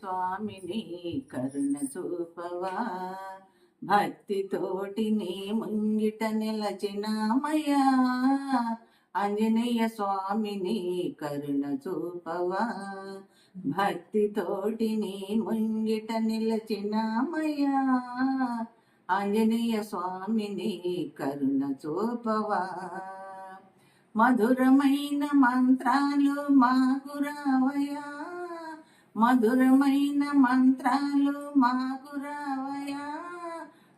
స్వామిని కరుణ చూపవా, భక్తితోటి నీ ముంగిట నిలచినామయ్యా. ఆంజనేయ స్వామిని కరుణ చూపవా, భక్తితోటి నీ ముంగిట నిలచినామయ్యా. ఆంజనేయ స్వామిని కరుణ చూపవా, మధురమైన మంత్రాలు మాకు రావయ్యా, మధురమైన మంత్రాలు మాకు రావయ్యా.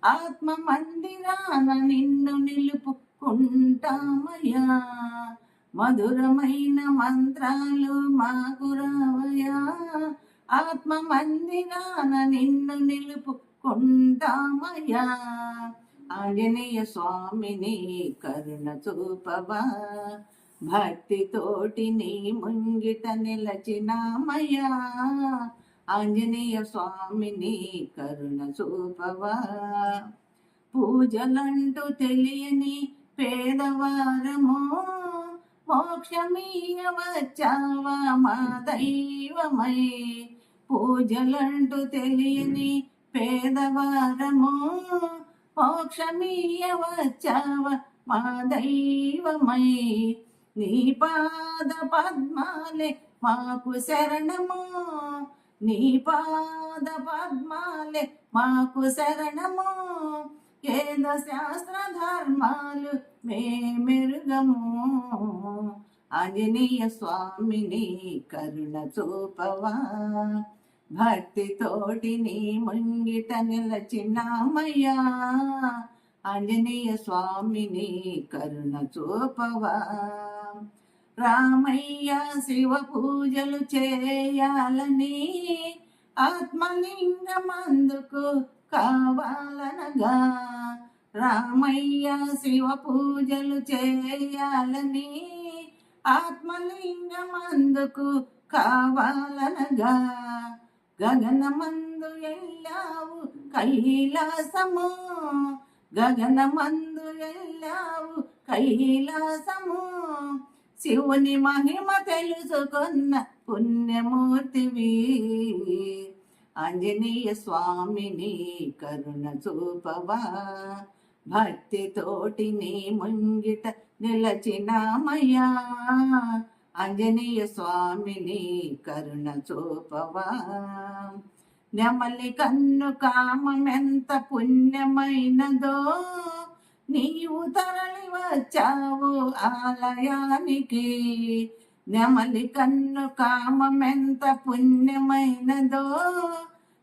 ఆత్మ మందిరాన నిన్ను నిలుపుకుంటామయ్యా, మధురమైన మంత్రాలు మాకు రావయ్యా. ఆత్మ మందిరాన నిన్ను నిలుపుకుంటామయ్యా. ఆంజనేయ స్వామిని కరుణ చూపవా, భక్తితోటి నీ ముంగిట నిలచినామయ్యా. ఆంజనేయ స్వామిని కరుణ చూపవా, పూజలంటూ తెలియని పేదవారము మోక్షమీయ వచ్చావా మా దైవమై. పూజలంటూ తెలియని పేదవారము మోక్షమీయ వచ్చావా మా దైవమై. నీ పాద పద్మాలే మాకు శరణము, నీ పాద పద్మాలే మాకు శరణము. వేద శాస్త్ర ధర్మాలు మేమెరుగము, ఆంజనేయ స్వామిని కరుణ చూపవా, భక్తితోటి నీ ముంగిట నిలచినామయ్యా. ఆంజనేయ స్వామిని కరుణ చూపవా, రామయ్య శివ పూజలు చేయాలని ఆత్మలింగమందుకు కావాలనగా. రామయ్య శివ పూజలు చేయాలని ఆత్మలింగమందుకు కావాలనగా. గగనమందు ఎల్లావు కైలాసము, గగనమందు ఎల్లావు కైలాసము. శివుని మహిమ తెలుసుకున్న పుణ్యమూర్తివి, ఆంజనేయ స్వామిని కరుణ చూపవా, భక్తితోటి నీ ముంగిట నిలచినామయ్యా. ఆంజనేయ స్వామిని కరుణ చూపవా, నెమలి కన్ను కామమెంత పుణ్యమైనదో నీవు తరలి వచ్చావు ఆలయానికి. నెమలి కన్ను కామమెంత పుణ్యమైనదో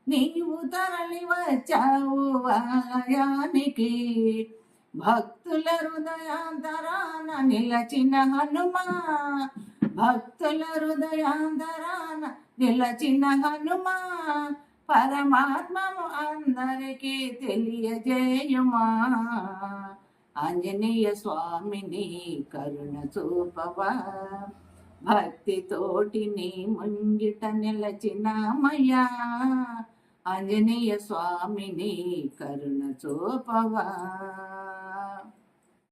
నీవు తరలి వచ్చావు ఆలయానికి. భక్తుల హృదయాంతరాన నిలచిన హనుమా, భక్తుల హృదయాంతరాన నిలచిన హనుమా. పరమాత్మను అందరికీ తెలియజేయుమా, ఆంజనేయ స్వామిని కరుణ చూపవా, భక్తితోటి నీ ముంగిట నిలచినామయ్యా. ఆంజనేయ స్వామిని కరుణ చూపవా.